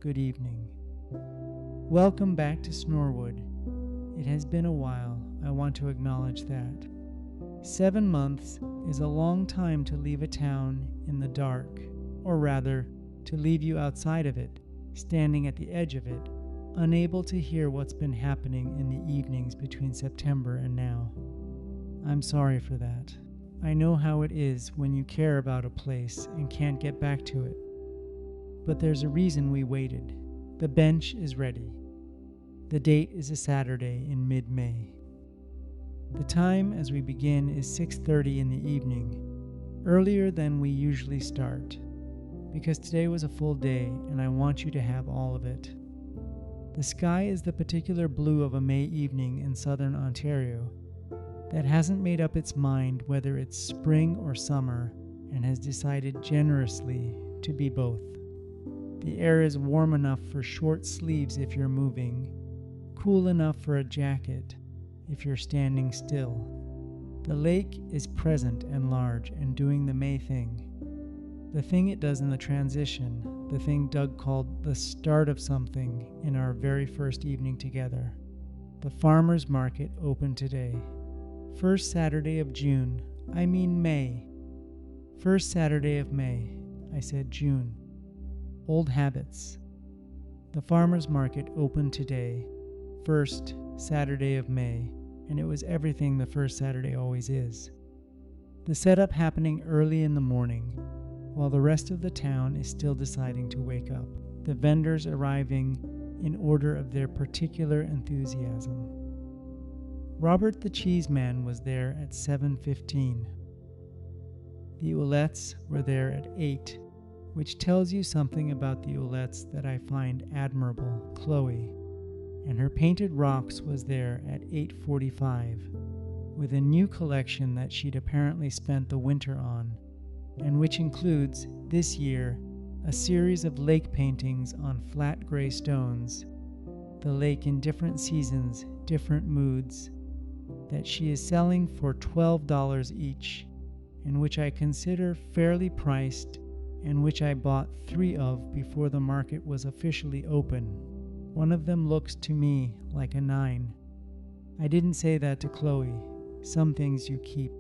good evening. Welcome back to Snorwood. It has been a while, I want to acknowledge that. 7 months is a long time to leave a town in the dark, or rather, to leave you outside of it, standing at the edge of it, unable to hear what's been happening in the evenings between September and now. I'm sorry for that. I know how it is when you care about a place and can't get back to it. But there's a reason we waited. The bench is ready. The date is a Saturday in mid-May. The time as we begin is 6:30 in the evening, earlier than we usually start, because today was a full day and I want you to have all of it. The sky is the particular blue of a May evening in southern Ontario that hasn't made up its mind whether it's spring or summer and has decided generously to be both. The air is warm enough for short sleeves if you're moving, cool enough for a jacket if you're standing still. The lake is present and large and doing the May thing. The thing it does in the transition, the thing Doug called the start of something in our very first evening together. The farmers' market opened today. First Saturday of June, I mean May. First Saturday of May, I said June. Old habits. The farmers' market opened today, first Saturday of May, and it was everything the first Saturday always is. The setup happening early in the morning, while the rest of the town is still deciding to wake up. The vendors arriving in order of their particular enthusiasm. Robert the Cheese Man was there at 7:15. The Ouellettes were there at 8, which tells you something about the Ouellettes that I find admirable, Chloe. And her painted rocks was there at 8:45, with a new collection that she'd apparently spent the winter on, and which includes, this year, a series of lake paintings on flat gray stones, the lake in different seasons, different moods, that she is selling for $12 each, and which I consider fairly priced, and which I bought 3 of before the market was officially open. One of them looks to me like a 9. I didn't say that to Chloe. Some things you keep.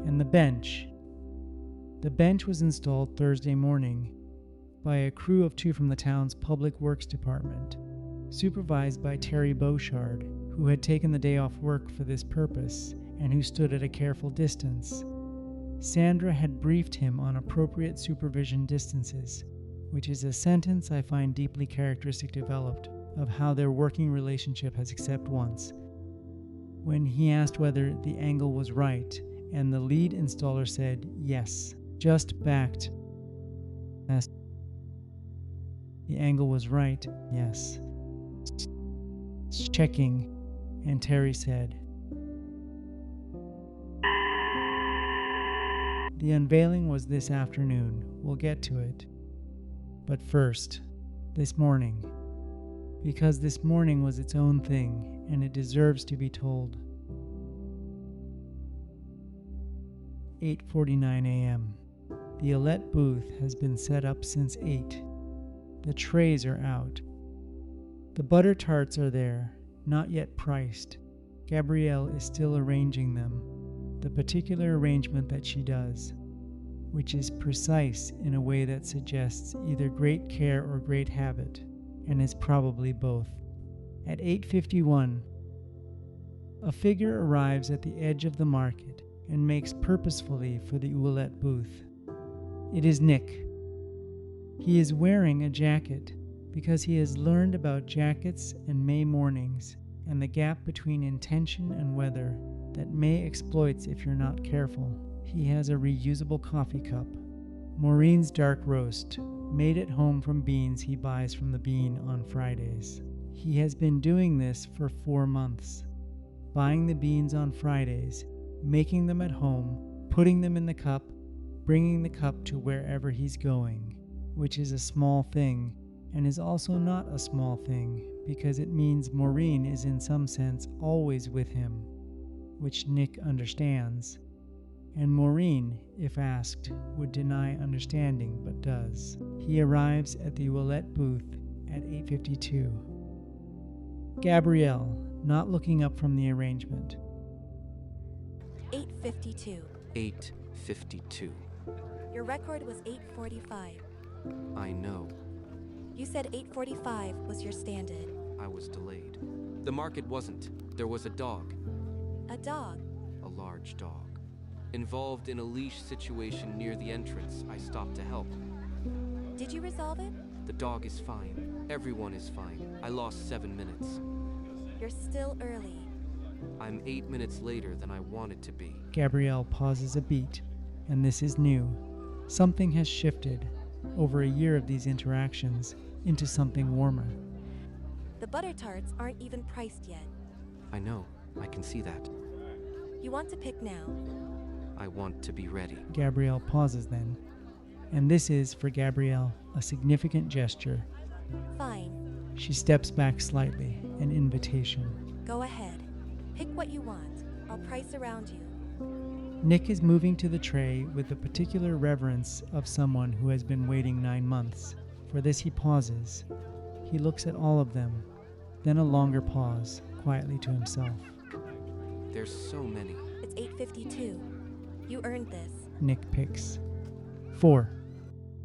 And the bench. The bench was installed Thursday morning by a crew of 2 from the town's public works department, supervised by Terry Beauchard, who had taken the day off work for this purpose and who stood at a careful distance. Sandra had briefed him on appropriate supervision distances, which is a sentence I find deeply characteristic developed of how their working relationship has except once. When he asked whether the angle was right, and the lead installer said yes, just backed. The angle was right, yes. Checking, and Terry said, "The unveiling was this afternoon. We'll get to it. But first, this morning. Because this morning was its own thing, and it deserves to be told." 8:49 a.m. The Ouellette booth has been set up since 8. The trays are out. The butter tarts are there, not yet priced. Gabrielle is still arranging them, the particular arrangement that she does, which is precise in a way that suggests either great care or great habit, and is probably both. At 8:51, a figure arrives at the edge of the market and makes purposefully for the Ouellette booth. It is Nick. He is wearing a jacket because he has learned about jackets and May mornings and the gap between intention and weather that May exploits if you're not careful. He has a reusable coffee cup, Maureen's dark roast, made at home from beans he buys from the bean on Fridays. He has been doing this for 4 months, buying the beans on Fridays, making them at home, putting them in the cup, bringing the cup to wherever he's going, which is a small thing, and is also not a small thing, because it means Maureen is in some sense always with him, which Nick understands, and Maureen, if asked, would deny understanding, but does. He arrives at the Ouellette booth at 8:52. Gabrielle, not looking up from the arrangement. 8:52. 8:52. Your record was 8:45. I know. You said 8:45 was your stand-in. I was delayed. The market wasn't. There was a dog. A dog? A large dog. Involved in a leash situation near the entrance. I stopped to help. Did you resolve it? The dog is fine. Everyone is fine. I lost 7 minutes. You're still early. I'm 8 minutes later than I wanted to be. Gabrielle pauses a beat, and this is new. Something has shifted, over a year of these interactions, into something warmer. The butter tarts aren't even priced yet. I know. I can see that. You want to pick now? I want to be ready. Gabrielle pauses then, and this is, for Gabrielle, a significant gesture. Fine. She steps back slightly, an invitation. Go ahead. Pick what you want. I'll price around you. Nick is moving to the tray with the particular reverence of someone who has been waiting 9 months. For this he pauses. He looks at all of them, then a longer pause, quietly to himself. There's so many. It's 8:52. You earned this. Nick picks 4.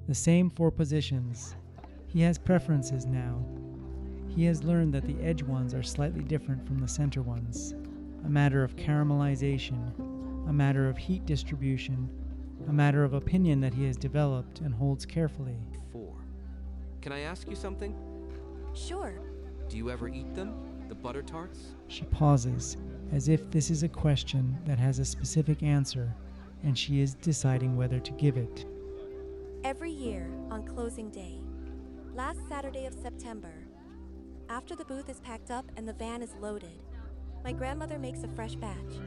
The same 4 positions. He has preferences now. He has learned that the edge ones are slightly different from the center ones. A matter of caramelization, a matter of heat distribution, a matter of opinion that he has developed and holds carefully. 4. Can I ask you something? Sure. Do you ever eat them? The butter tarts? She pauses, as if this is a question that has a specific answer, and she is deciding whether to give it. Every year on closing day. Last Saturday of September. After the booth is packed up and the van is loaded, my grandmother makes a fresh batch.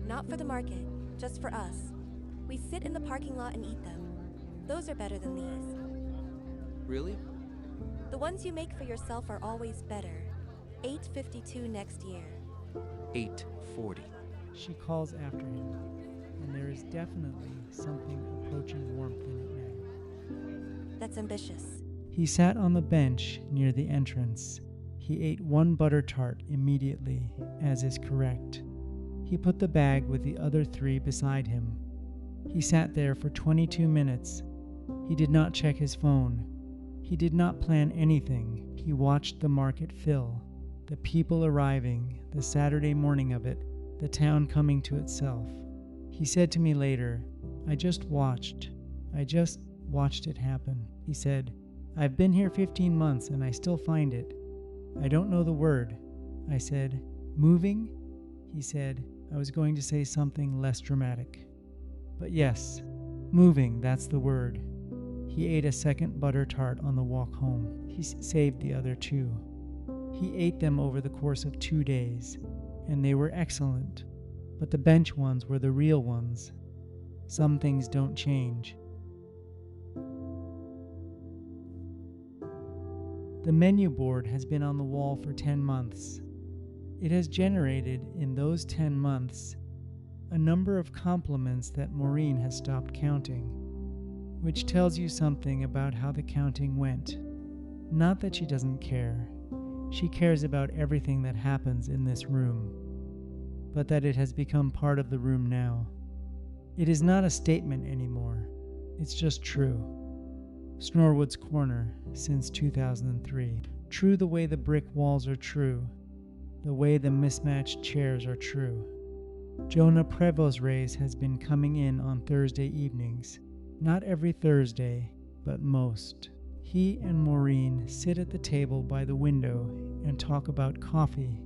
Not for the market, just for us. We sit in the parking lot and eat them. Those are better than these. Really? The ones you make for yourself are always better. 8:52 next year. 8:40. She calls after him, and there is definitely something approaching warmth in it now. That's ambitious. He sat on the bench near the entrance. He ate 1 butter tart immediately, as is correct. He put the bag with the other 3 beside him. He sat there for 22 minutes. He did not check his phone. He did not plan anything. He watched the market fill, the people arriving, the Saturday morning of it, the town coming to itself. He said to me later, I just watched it happen. He said, I've been here 15 months and I still find it. I don't know the word. I said, moving? He said, I was going to say something less dramatic. But yes, moving, that's the word. He ate a second butter tart on the walk home. He saved the other 2. He ate them over the course of 2 days, and they were excellent. But the bench ones were the real ones. Some things don't change. The menu board has been on the wall for 10 months. It has generated, in those 10 months, a number of compliments that Maureen has stopped counting, which tells you something about how the counting went. Not that she doesn't care. She cares about everything that happens in this room, but that it has become part of the room now. It is not a statement anymore. It's just true. Snorwood's Corner, since 2003. True the way the brick walls are true, the way the mismatched chairs are true. Jonah Prevost's race has been coming in on Thursday evenings. Not every Thursday, but most. He and Maureen sit at the table by the window and talk about coffee.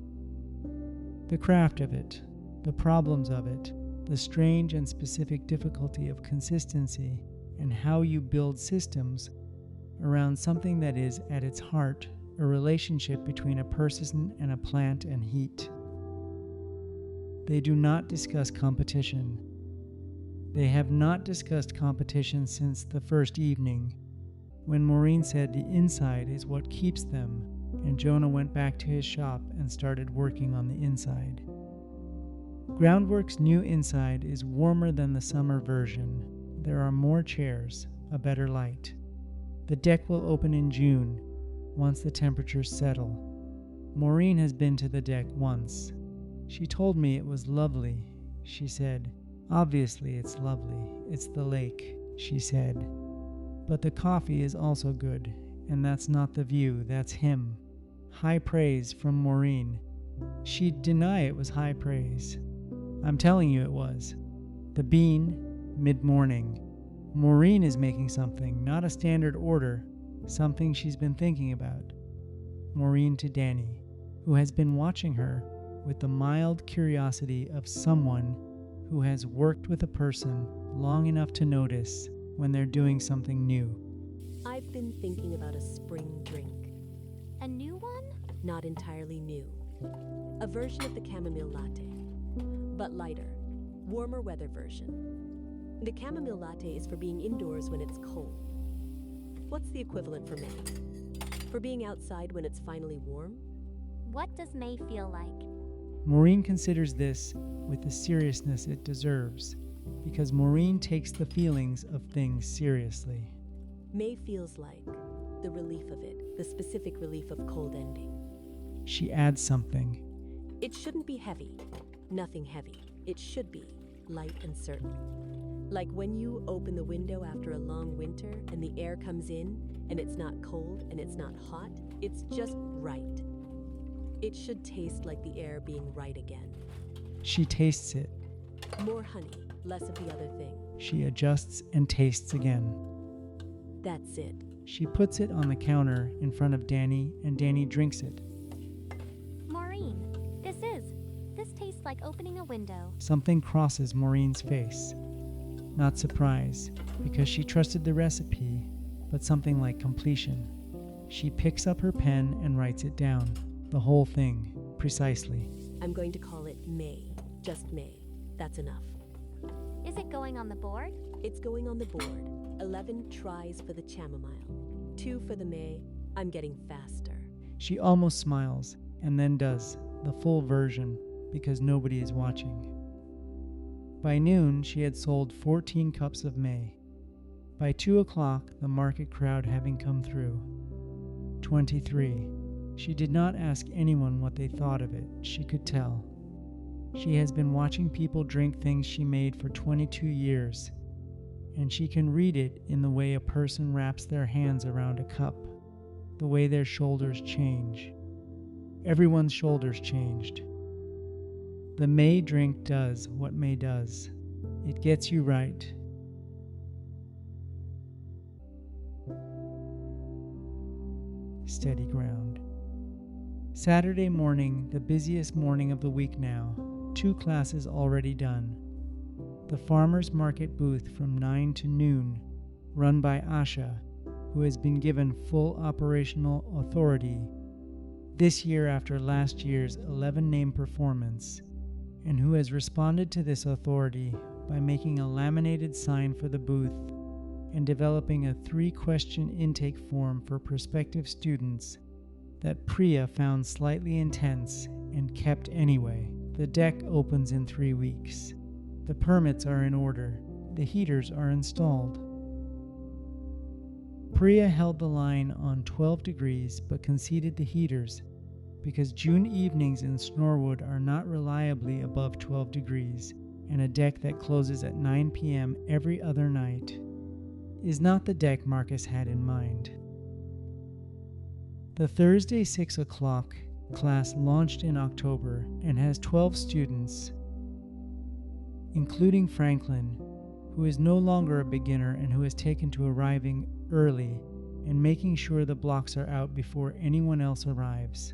The craft of it, the problems of it, the strange and specific difficulty of consistency, and how you build systems around something that is, at its heart, a relationship between a person and a plant and heat. They do not discuss competition. They have not discussed competition since the first evening, when Maureen said the inside is what keeps them, and Jonah went back to his shop and started working on the inside. Groundwork's new inside is warmer than the summer version. There are more chairs, a better light. The deck will open in June. once the temperatures settle. Maureen has been to the deck once. She told me it was lovely, she said. Obviously it's lovely. It's the lake, she said. But the coffee is also good, and that's not the view, that's him. High praise from Maureen. She'd deny it was high praise. I'm telling you it was. The bean, mid-morning. Maureen is making something, not a standard order, something she's been thinking about. Maureen to Danny, who has been watching her with the mild curiosity of someone who has worked with a person long enough to notice when they're doing something new. I've been thinking about a spring drink. A new one? Not entirely new. A version of the chamomile latte, but lighter, warmer weather version. The chamomile latte is for being indoors when it's cold. What's the equivalent for May? For being outside when it's finally warm? What does May feel like? Maureen considers this with the seriousness it deserves, because Maureen takes the feelings of things seriously. May feels like the relief of it, the specific relief of cold ending. She adds something. It shouldn't be heavy, nothing heavy. It should be light and certain. Like when you open the window after a long winter and the air comes in and it's not cold and it's not hot, it's just right. It should taste like the air being right again. She tastes it. More honey, less of the other thing. She adjusts and tastes again. That's it. She puts it on the counter in front of Danny, and Danny drinks it. Maureen, this tastes like opening a window. Something crosses Maureen's face. Not surprise, because she trusted the recipe, but something like completion. She picks up her pen and writes it down. The whole thing, precisely. I'm going to call it May. Just May. That's enough. Is it going on the board? It's going on the board. 11 tries for the chamomile. 2 for the May. I'm getting faster. She almost smiles, and then does, the full version, because nobody is watching. By noon, she had sold 14 cups of May. By 2 o'clock, the market crowd having come through. 23. She did not ask anyone what they thought of it. She could tell. She has been watching people drink things she made for 22 years, and she can read it in the way a person wraps their hands around a cup, the way their shoulders change. Everyone's shoulders changed. The May drink does what May does. It gets you right. Steady ground. Saturday morning, the busiest morning of the week now. 2 classes already done. The farmers market booth from 9 to noon, run by Asha, who has been given full operational authority this year after last year's 11-name performance, and who has responded to this authority by making a laminated sign for the booth and developing a 3-question intake form for prospective students that Priya found slightly intense and kept anyway. The deck opens in 3 weeks. The permits are in order. The heaters are installed. Priya held the line on 12 degrees but conceded the heaters because June evenings in Snorwood are not reliably above 12 degrees, and a deck that closes at 9 p.m. every other night is not the deck Marcus had in mind. The Thursday 6 o'clock class launched in October and has 12 students, including Franklin, who is no longer a beginner and who has taken to arriving early and making sure the blocks are out before anyone else arrives,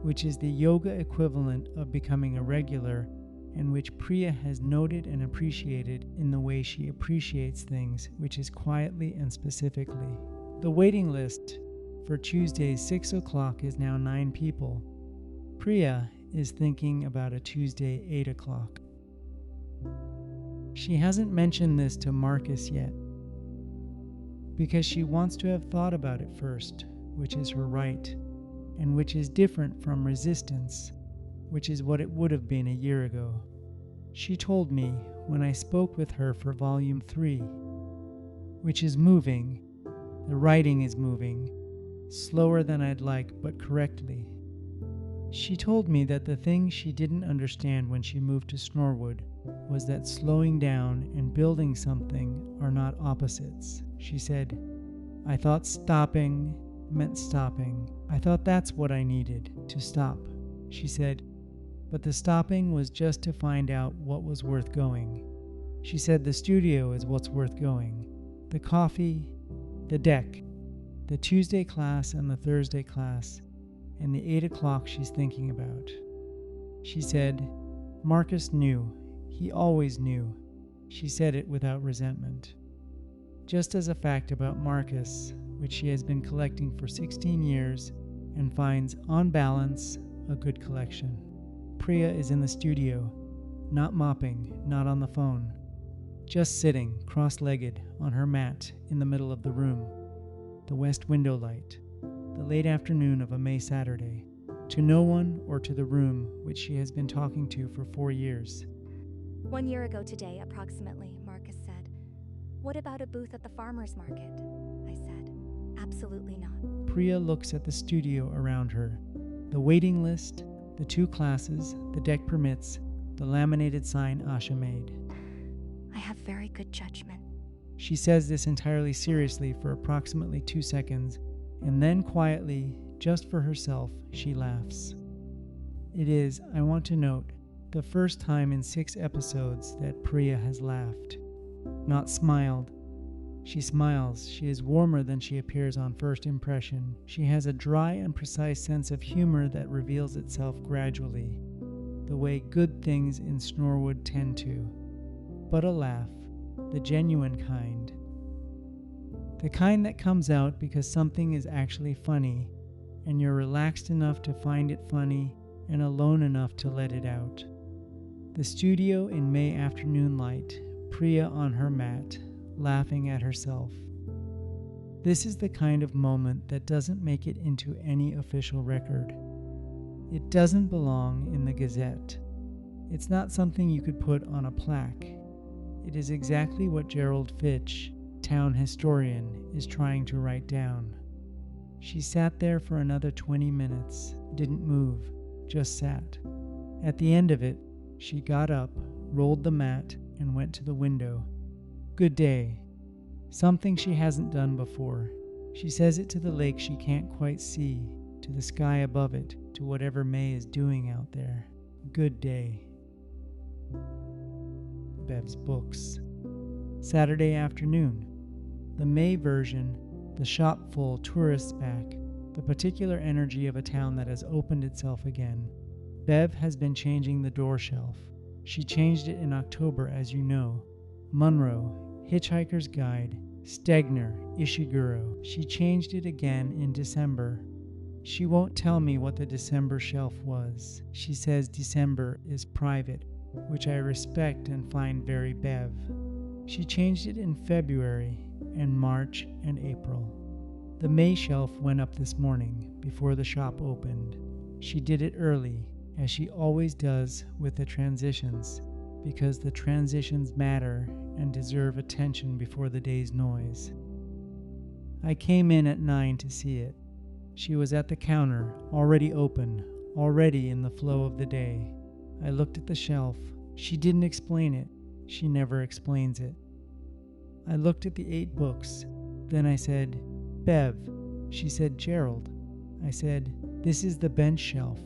which is the yoga equivalent of becoming a regular, and which Priya has noted and appreciated in the way she appreciates things, which is quietly and specifically. The waiting list for Tuesday's 6 o'clock is now 9 people. Priya is thinking about a Tuesday 8 o'clock. She hasn't mentioned this to Marcus yet, because she wants to have thought about it first, which is her right, and which is different from resistance, which is what it would have been a year ago. She told me when I spoke with her for Volume 3, which is moving, the writing is moving, slower than I'd like, but correctly. She told me that the thing she didn't understand when she moved to Snorwood was that slowing down and building something are not opposites. She said, I thought stopping meant stopping. I thought that's what I needed, to stop. She said, but the stopping was just to find out what was worth going. She said the studio is what's worth going. The coffee, the deck, the Tuesday class and the Thursday class, and the 8 o'clock she's thinking about. She said, Marcus knew. He always knew. She said it without resentment. Just as a fact about Marcus, which she has been collecting for 16 years and finds, on balance, a good collection. Priya is in the studio, not mopping, not on the phone, just sitting, cross-legged, on her mat in the middle of the room, the west window light, the late afternoon of a May Saturday, to no one or to the room which she has been talking to for 4 years. 1 year ago today, approximately, Marcus said. What about a booth at the farmer's market? I said. Absolutely not. Priya looks at the studio around her, the waiting list, the 2 classes, the deck permits, the laminated sign Asha made. I have very good judgment. She says this entirely seriously for approximately 2 seconds, and then quietly, just for herself, she laughs. It is, I want to note, the first time in 6 episodes that Priya has laughed, not smiled. She smiles. She is warmer than she appears on first impression. She has a dry and precise sense of humor that reveals itself gradually, the way good things in Snorwood tend to. But a laugh, the genuine kind. The kind that comes out because something is actually funny, and you're relaxed enough to find it funny and alone enough to let it out. The studio in May afternoon light, Priya on her mat, laughing at herself. This is the kind of moment that doesn't make it into any official record. It doesn't belong in the Gazette. It's not something you could put on a plaque. It is exactly what Gerald Fitch, town historian, is trying to write down. She sat there for another 20 minutes, didn't move, just sat. At the end of it, she got up, rolled the mat, and went to the window. Good day. Something she hasn't done before. She says it to the lake she can't quite see, to the sky above it, to whatever May is doing out there. Good day. Bev's books. Saturday afternoon. The May version, the shop full, tourists back, the particular energy of a town that has opened itself again. Bev has been changing the door shelf. She changed it in October, as you know. Munro, Hitchhiker's Guide, Stegner, Ishiguro. She changed it again in December. She won't tell me what the December shelf was. She says December is private, which I respect and find very Bev. She changed it in February and March and April. The May shelf went up this morning, before the shop opened. She did it early, as she always does with the transitions, because the transitions matter and deserve attention before the day's noise. I came in at 9 to see it. She was at the counter, already open, already in the flow of the day. I looked at the shelf. She didn't explain it. She never explains it. I looked at the 8 books. Then I said, Bev. She said, Gerald. I said, this is the bench shelf.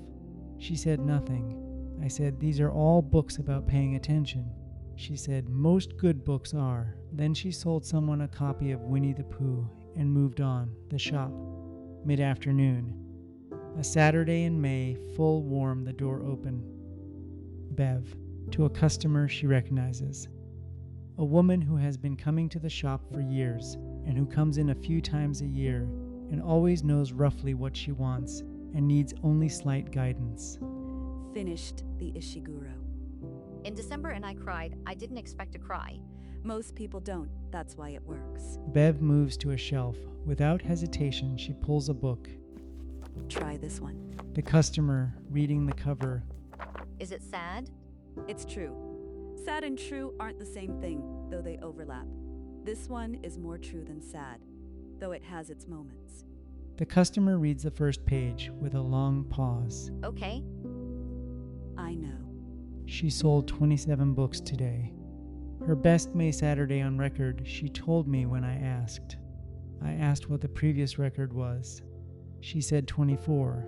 She said nothing. I said, these are all books about paying attention. She said, most good books are. Then she sold someone a copy of Winnie the Pooh and moved on, the shop. Mid-afternoon. A Saturday in May, full warm, the door open. Bev, to a customer she recognizes. A woman who has been coming to the shop for years and who comes in a few times a year and always knows roughly what she wants and needs only slight guidance. Finished the Ishiguro. In December, and I cried. I didn't expect to cry. Most people don't. That's why it works. Bev moves to a shelf. Without hesitation, she pulls a book. Try this one. The customer, reading the cover. Is it sad? It's true. Sad and true aren't the same thing, though they overlap. This one is more true than sad, though it has its moments. The customer reads the first page with a long pause. Okay. I know. She sold 27 books today. Her best May Saturday on record, she told me when I asked. I asked what the previous record was. She said 24.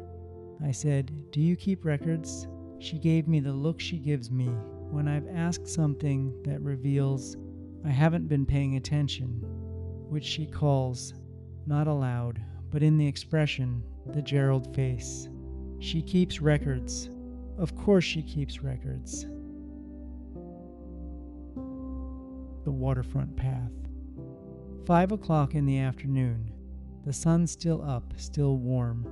I said, "Do you keep records?" She gave me the look she gives me when I've asked something that reveals I haven't been paying attention, which she calls, not aloud, but in the expression, the Gerald face. She keeps records. Of course she keeps records. The waterfront path. 5 o'clock in the afternoon. The sun still up, still warm.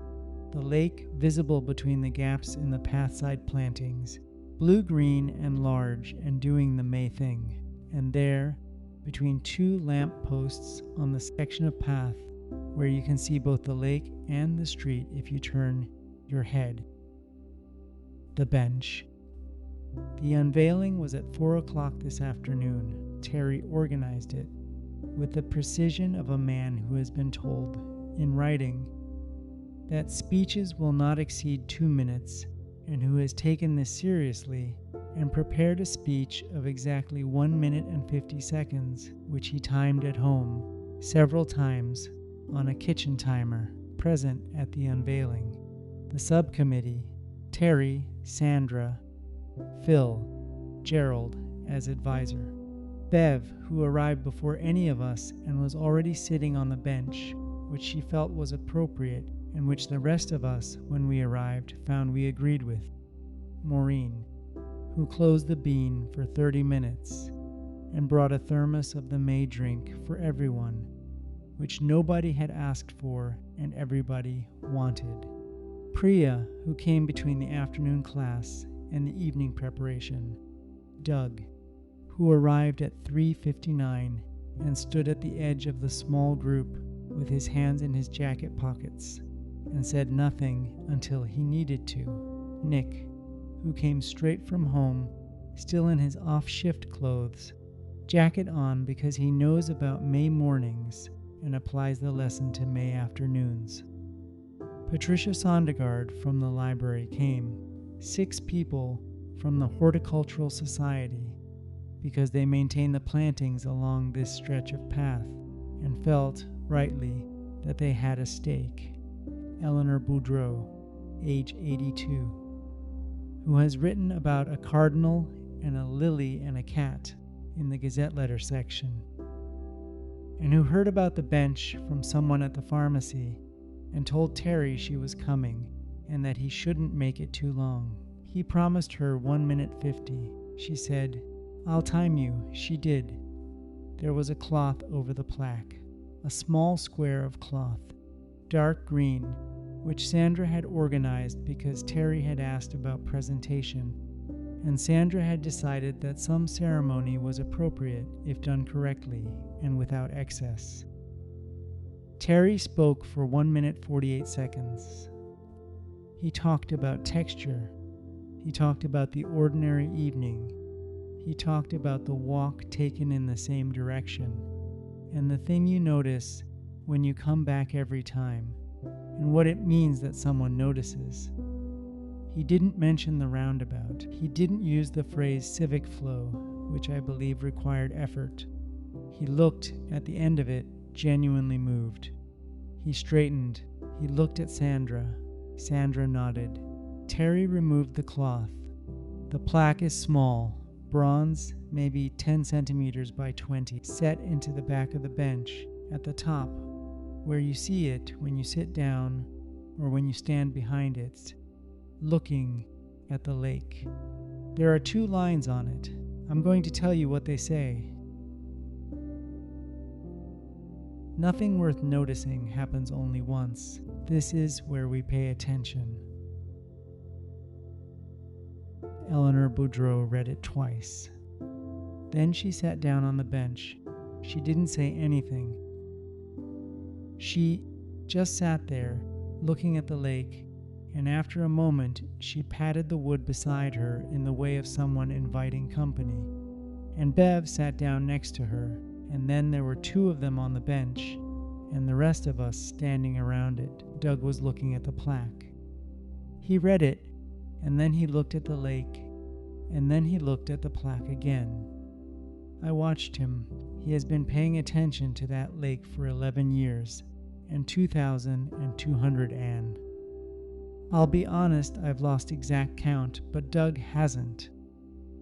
The lake visible between the gaps in the pathside plantings, blue-green and large and doing the May thing. And there, between two lamp posts on the section of path where you can see both the lake and the street if you turn your head. The bench. The unveiling was at 4 o'clock this afternoon. Terry organized it with the precision of a man who has been told, in writing, that speeches will not exceed 2 minutes, and who has taken this seriously and prepared a speech of exactly 1 minute and 50 seconds, which he timed at home several times on a kitchen timer present at the unveiling. The subcommittee, Terry, Sandra, Phil, Gerald as advisor. Bev, who arrived before any of us and was already sitting on the bench, which she felt was appropriate and which the rest of us, when we arrived, found we agreed with. Maureen, who closed the bean for 30 minutes and brought a thermos of the May drink for everyone, which nobody had asked for and everybody wanted. Priya, who came between the afternoon class and the evening preparation. Doug, who arrived at 3:59 and stood at the edge of the small group with his hands in his jacket pockets and said nothing until he needed to. Nick, who came straight from home, still in his off-shift clothes, jacket on because he knows about May mornings and applies the lesson to May afternoons. Patricia Sondergaard from the library came. 6 people from the Horticultural Society, because they maintain the plantings along this stretch of path and felt, rightly, that they had a stake. Eleanor Boudreau, age 82, who has written about a cardinal and a lily and a cat in the Gazette letter section, and who heard about the bench from someone at the pharmacy and told Terry she was coming and that he shouldn't make it too long. He promised her 1 minute 50. She said, "I'll time you." She did. There was a cloth over the plaque, a small square of cloth, dark green, which Sandra had organized because Terry had asked about presentation, and Sandra had decided that some ceremony was appropriate if done correctly and without excess. Terry spoke for 1 minute 48 seconds. He talked about texture. He talked about the ordinary evening. He talked about the walk taken in the same direction, and the thing you notice when you come back every time, and what it means that someone notices. He didn't mention the roundabout. He didn't use the phrase civic flow, which I believe required effort. He looked, at the end of it, genuinely moved. He straightened. He looked at Sandra. Sandra nodded. Terry removed the cloth. The plaque is small, bronze, maybe 10 centimeters by 20, set into the back of the bench at the top, where you see it when you sit down or when you stand behind it, looking at the lake. There are 2 lines on it. I'm going to tell you what they say. Nothing worth noticing happens only once. This is where we pay attention. Eleanor Boudreau read it twice. Then she sat down on the bench. She didn't say anything. She just sat there, looking at the lake, and after a moment she patted the wood beside her in the way of someone inviting company. And Bev sat down next to her, and then there were 2 of them on the bench, and the rest of us standing around it. Doug was looking at the plaque. He read it, and then he looked at the lake, and then he looked at the plaque again. I watched him. He has been paying attention to that lake for 11 years, and 2,200 Ann. I'll be honest, I've lost exact count, but Doug hasn't.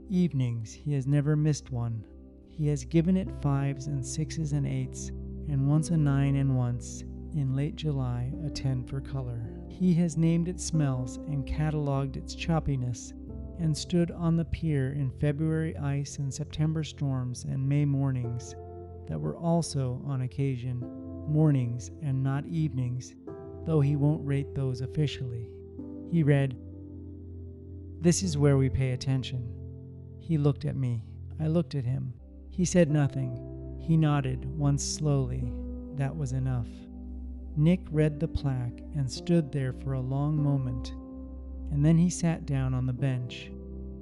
Evenings, he has never missed one. He has given it 5s and 6s and 8s, and once a 9 and once, in late July, a 10 for color. He has named its smells and cataloged its choppiness, and stood on the pier in February ice and September storms and May mornings that were also, on occasion, mornings and not evenings, though he won't rate those officially. He read, "This is where we pay attention." He looked at me. I looked at him. He said nothing. He nodded once slowly. That was enough. Nick read the plaque and stood there for a long moment, and then he sat down on the bench.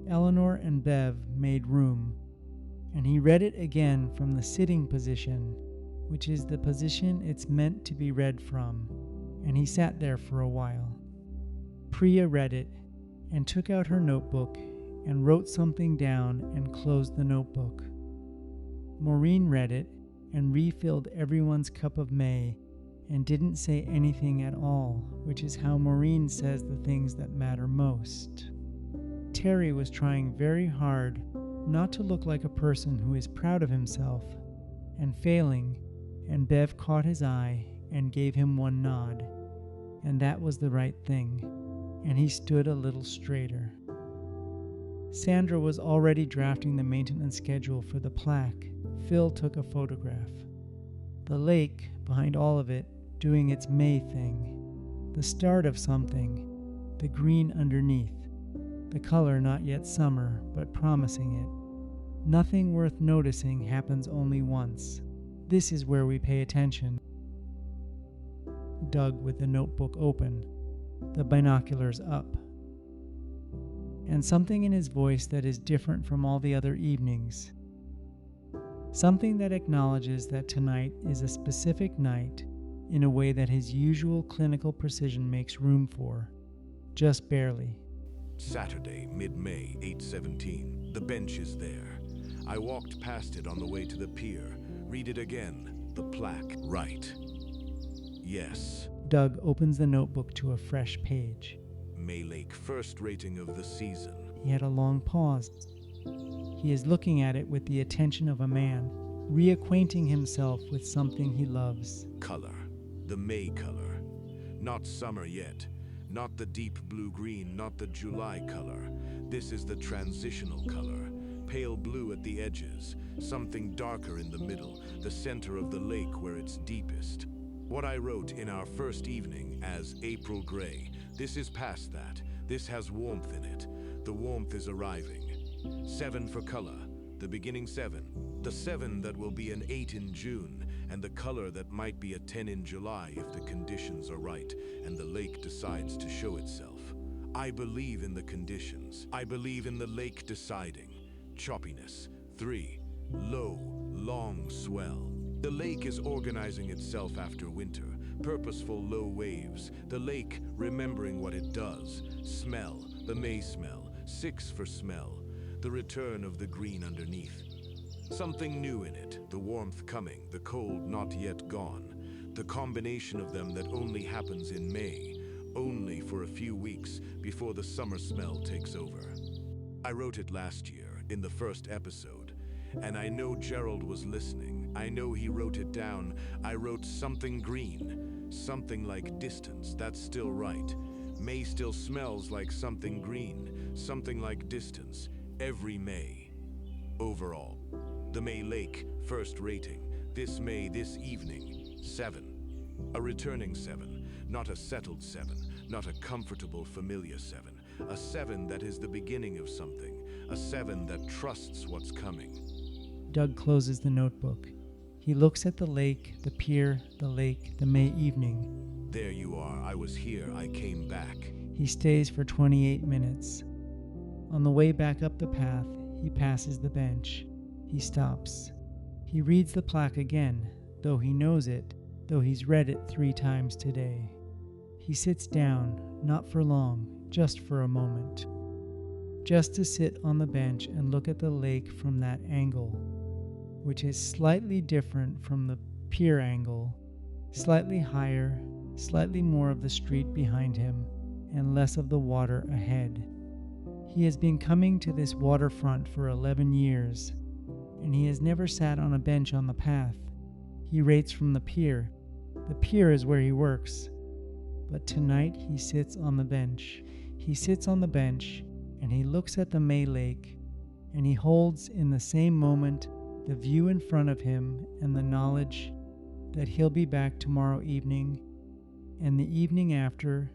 Eleanor and Bev made room, and he read it again from the sitting position, which is the position it's meant to be read from, and he sat there for a while. Priya read it and took out her notebook and wrote something down and closed the notebook. Maureen read it and refilled everyone's cup of May and didn't say anything at all, which is how Maureen says the things that matter most. Terry was trying very hard not to look like a person who is proud of himself, and failing, and Bev caught his eye and gave him one nod, and that was the right thing, and he stood a little straighter. Sandra was already drafting the maintenance schedule for the plaque. Phil took a photograph. The lake, behind all of it, doing its May thing. The start of something. The green underneath. The color not yet summer, but promising it. Nothing worth noticing happens only once. This is where we pay attention. Doug with the notebook open, the binoculars up. And something in his voice that is different from all the other evenings. Something that acknowledges that tonight is a specific night in a way that his usual clinical precision makes room for, just barely. Saturday, mid-May, 8:17. The bench is there. I walked past it on the way to the pier. Read it again. The plaque. Right. Yes. Doug opens the notebook to a fresh page. May Lake, first rating of the season. He had a long pause. He is looking at it with the attention of a man, reacquainting himself with something he loves. Color. The May color. Not summer yet. Not the deep blue-green, not the July color. This is the transitional color. Pale blue at the edges, something darker in the middle, the center of the lake where it's deepest. What I wrote in our first evening as April Gray. This is past that. This has warmth in it. The warmth is arriving. 7 for color. The beginning 7. The 7 that will be an 8 in June, and the color that might be a 10 in July if the conditions are right and the lake decides to show itself. I believe in the conditions. I believe in the lake deciding. Choppiness. 3. Low, long swell. The lake is organizing itself after winter. Purposeful low waves. The lake remembering what it does. Smell. The May smell. 6 for smell. The return of the green underneath. Something new in it. The warmth coming. The cold not yet gone. The combination of them that only happens in May. Only for a few weeks before the summer smell takes over. I wrote it last year in the first episode. And I know Gerald was listening. I know he wrote it down. I wrote something green. Something like distance. That's still right. May still smells like something green. Something like distance. Every May. Overall. The May Lake, first rating. This May, this evening. 7. A returning 7. Not a settled 7. Not a comfortable, familiar 7. A 7 that is the beginning of something. A 7 that trusts what's coming. Doug closes the notebook. He looks at the lake, the pier, the lake, the May evening. There you are. I was here. I came back. He stays for 28 minutes. On the way back up the path, he passes the bench. He stops. He reads the plaque again, though he knows it, though he's read it 3 times today. He sits down, not for long, just for a moment. Just to sit on the bench and look at the lake from that angle, which is slightly different from the pier angle, slightly higher, slightly more of the street behind him, and less of the water ahead. He has been coming to this waterfront for 11 years, and he has never sat on a bench on the path. He rates from the pier. The pier is where he works. But tonight he sits on the bench. He sits on the bench, and he looks at the May Lake, and he holds in the same moment the view in front of him and the knowledge that he'll be back tomorrow evening, and the evening after,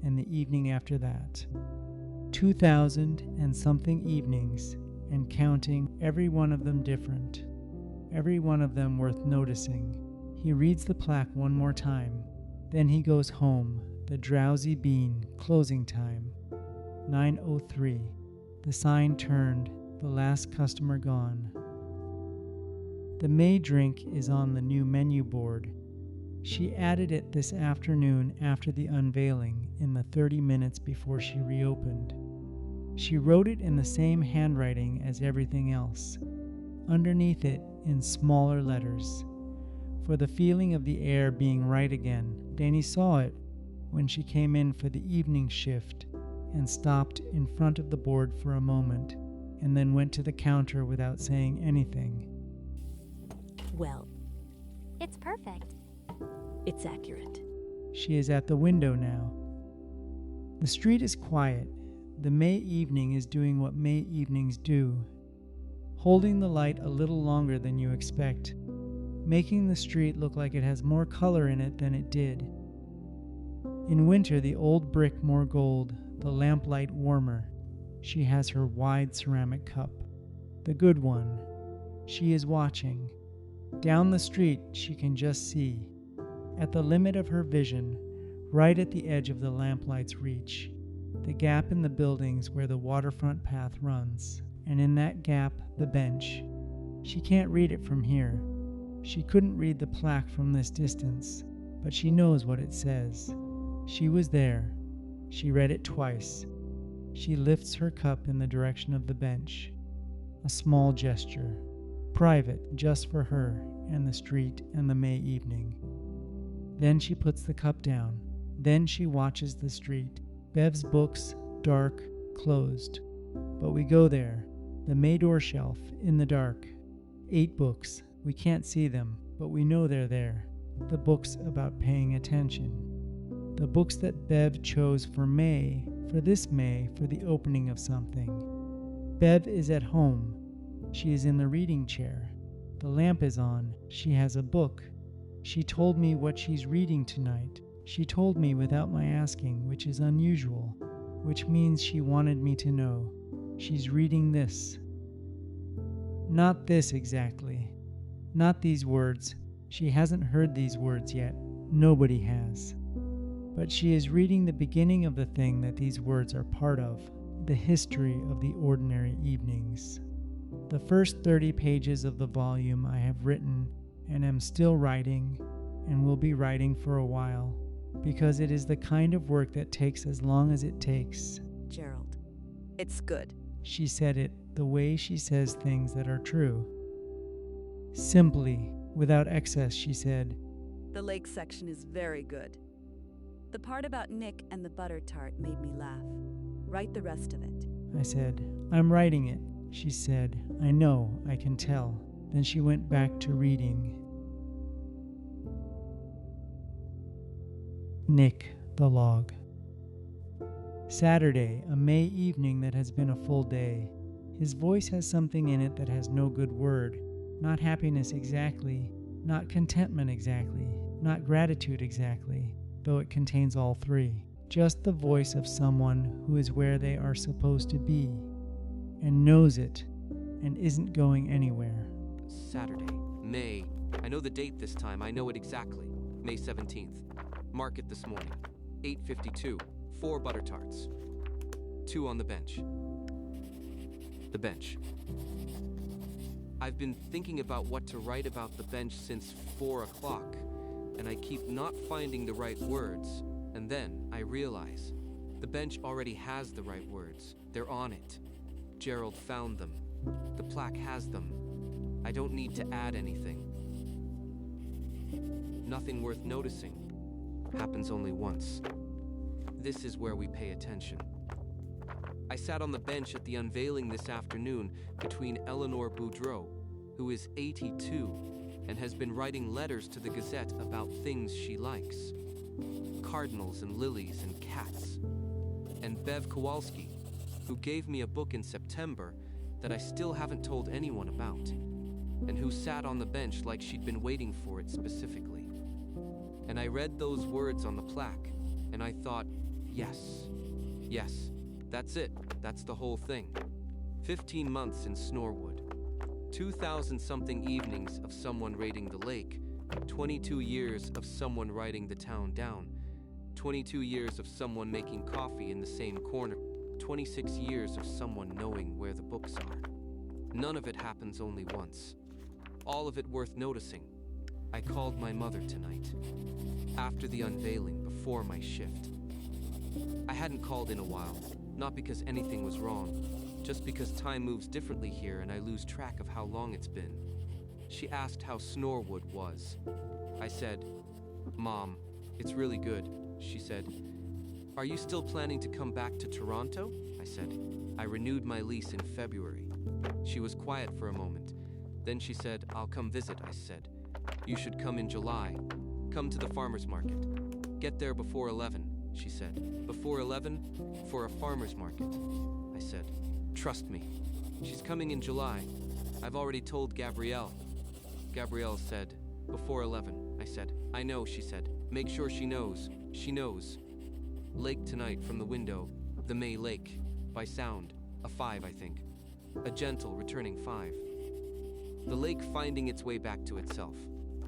and the evening after that. 2,000 and something evenings, and counting, every one of them different, every one of them worth noticing. He reads the plaque one more time, then he goes home, the drowsy bean, closing time. 9:03, the sign turned, the last customer gone. The May drink is on the new menu board. She added it this afternoon after the unveiling, in the 30 minutes before she reopened. She wrote it in the same handwriting as everything else, underneath it in smaller letters. For the feeling of the air being right again, Danny saw it when she came in for the evening shift and stopped in front of the board for a moment, and then went to the counter without saying anything. Well, It's perfect. it's accurate. She is at the window now. The street is quiet. The May evening is doing what May evenings do, holding the light a little longer than you expect, making the street look like it has more color in it than it did. In winter, the old brick more gold, the lamplight warmer. She has her wide ceramic cup, the good one. She is watching. Down the street, she can just see, at the limit of her vision, right at the edge of the lamplight's reach, the gap in the buildings where the waterfront path runs, and in that gap, the bench. She can't read it from here. She couldn't read the plaque from this distance, but she knows what it says. She was there. She read it twice. She lifts her cup in the direction of the bench. A small gesture, private just for her and the street and the May evening. Then she puts the cup down. Then she watches the street. Bev's books, dark, closed. But we go there, the May door shelf, in the dark. 8 books. We can't see them, but we know they're there. The books about paying attention. The books that Bev chose for May, for this May, for the opening of something. Bev is at home. She is in the reading chair. The lamp is on. She has a book. She told me what she's reading tonight. She told me without my asking, which is unusual, which means she wanted me to know. She's reading this. Not this exactly. Not these words. She hasn't heard these words yet. Nobody has. But she is reading the beginning of the thing that these words are part of, the history of the ordinary evenings. The first 30 pages of the volume I have written and am still writing and will be writing for a while, because it is the kind of work that takes as long as it takes. Gerald, it's good. She said it the way she says things that are true. Simply, without excess, she said, The lake section is very good. The part about Nick and the butter tart made me laugh. Write the rest of it. I said, I'm writing it. She said, I know, I can tell. Then she went back to reading. Nick, the log. Saturday, a May evening that has been a full day. His voice has something in it that has no good word. Not happiness exactly, not contentment exactly, not gratitude exactly, though it contains all 3. Just the voice of someone who is where they are supposed to be, and knows it, and isn't going anywhere. Saturday, May. I know the date this time. I know it exactly. May 17th. Market this morning. 8:52. 4 butter tarts. 2 on the bench. The bench. I've been thinking about what to write about the bench since 4 o'clock. and I keep not finding the right words, and then I realize the bench already has the right words. They're on it. Gerald found them. The plaque has them. I don't need to add anything. Nothing worth noticing happens only once. This is where we pay attention. I sat on the bench at the unveiling this afternoon between Eleanor Boudreau, who is 82 and has been writing letters to the Gazette about things she likes. Cardinals and lilies and cats. And Bev Kowalski, who gave me a book in September that I still haven't told anyone about, and who sat on the bench like she'd been waiting for it specifically. And I read those words on the plaque, and I thought, yes, that's it, that's the whole thing. 15 months in Snorwood, 2,000-something evenings of someone raiding the lake, 22 years of someone writing the town down, 22 years of someone making coffee in the same corner, 26 years of someone knowing where the books are. None of it happens only once. All of it worth noticing. I called my mother tonight, after the unveiling, before my shift. I hadn't called in a while, not because anything was wrong, just because time moves differently here and I lose track of how long it's been. She asked how Snorwood was. I said, "Mom, it's really good," she said. "Are you still planning to come back to Toronto?" I said. "I renewed my lease in February." She was quiet for a moment. Then she said, "I'll come visit," I said. "You should come in July. Come to the farmer's market. Get there before 11, she said. "Before 11? For a farmer's market?" I said. "Trust me. She's coming in July. I've already told Gabrielle." Gabrielle said, "Before 11, I said. "I know," she said. "Make sure she knows. She knows." Lake tonight from the window, the May Lake, by sound, a 5, I think. A gentle, returning 5. The lake finding its way back to itself.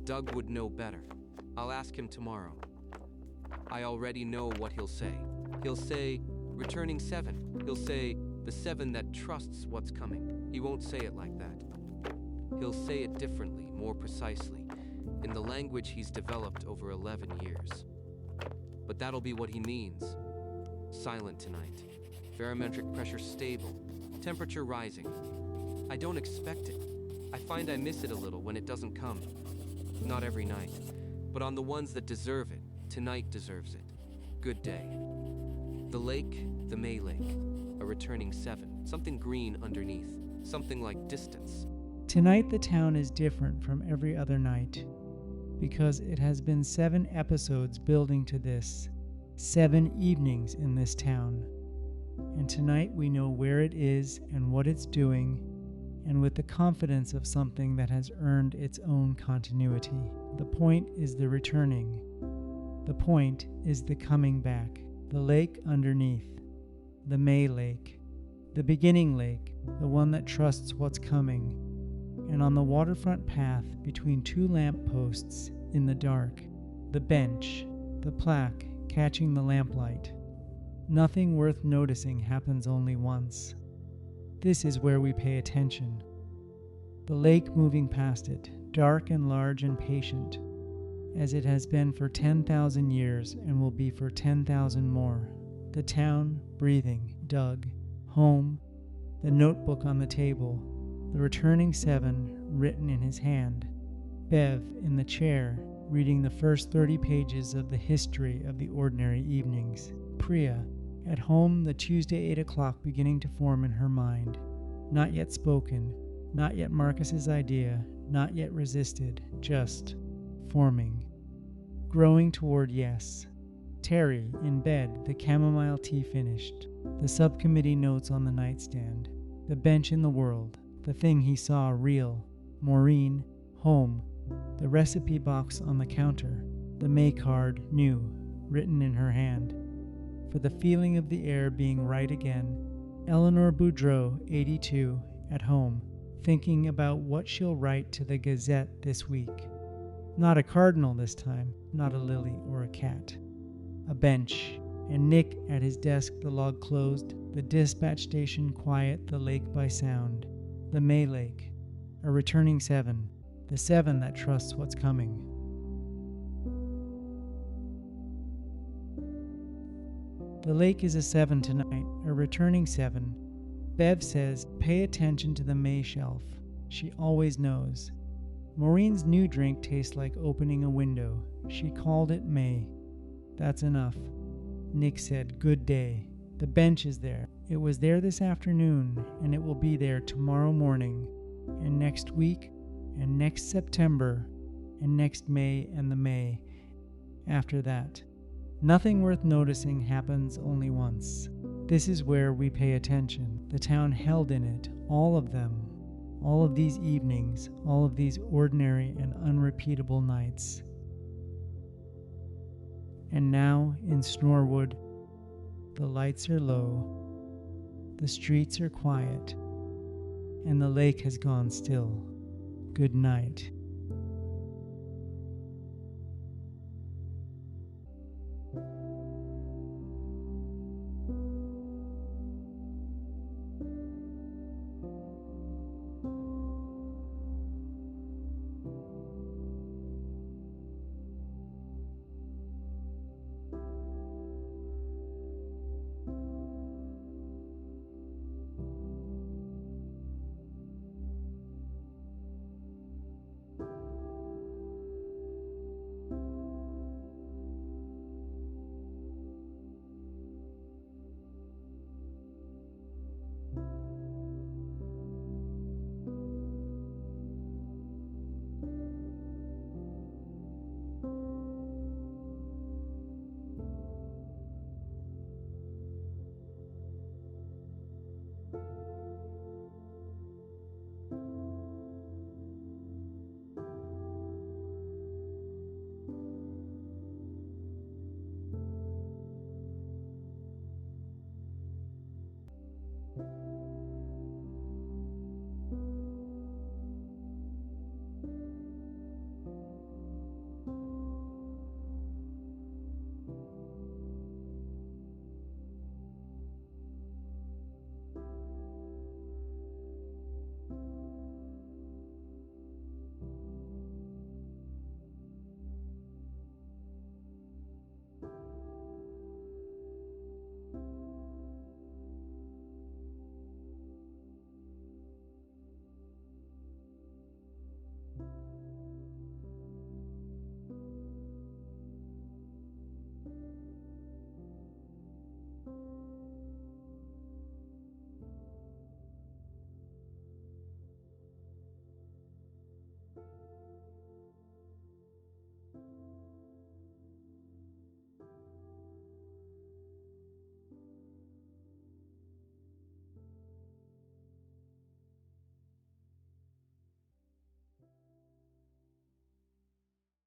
Doug would know better. I'll ask him tomorrow. I already know what he'll say. He'll say, returning 7. He'll say, the 7 that trusts what's coming. He won't say it like that. He'll say it differently, more precisely, in the language he's developed over 11 years. But that'll be what he means. Silent tonight. Barometric pressure stable. Temperature rising. I don't expect it. I find I miss it a little when it doesn't come. Not every night, but on the ones that deserve it. Tonight deserves it. Good day. The lake, the May Lake. A returning 7. Something green underneath. Something like distance. Tonight the town is different from every other night, because it has been 7 episodes building to this. 7 evenings in this town. And tonight we know where it is and what it's doing, and with the confidence of something that has earned its own continuity. The point is the returning. The point is the coming back. The lake underneath. The May Lake. The beginning lake, the one that trusts what's coming. And on the waterfront path between 2 lampposts in the dark, the bench, the plaque catching the lamplight. Nothing worth noticing happens only once. This is where we pay attention. The lake moving past it, dark and large and patient, as it has been for 10,000 years and will be for 10,000 more. The town breathing, Doug, home, the notebook on the table, the returning 7 written in his hand, Bev in the chair reading the first 30 pages of the history of the ordinary evenings, Priya at home, the Tuesday 8 o'clock beginning to form in her mind, not yet spoken, not yet Marcus's idea, not yet resisted, just forming, growing toward yes. Terry in bed, the chamomile tea finished, the subcommittee notes on the nightstand, the bench in the world, the thing he saw real, Maureen, home, the recipe box on the counter, the May card, new, written in her hand. For the feeling of the air being right again, Eleanor Boudreau, 82, at home, thinking about what she'll write to the Gazette this week. Not a cardinal this time, not a lily or a cat. A bench, and Nick at his desk, the log closed, the dispatch station quiet, the lake by sound, the May Lake, a returning 7, the 7 that trusts what's coming. The lake is a 7 tonight, a returning 7. Bev says, pay attention to the May shelf. She always knows. Maureen's new drink tastes like opening a window. She called it May. That's enough. Nick said, good day. The bench is there. It was there this afternoon, and it will be there tomorrow morning, and next week, and next September, and next May and the May after that. Nothing worth noticing happens only once. This is where we pay attention. The town held in it, all of them, all of these evenings, all of these ordinary and unrepeatable nights. And now in Snorwood, the lights are low, the streets are quiet, and the lake has gone still. Good night.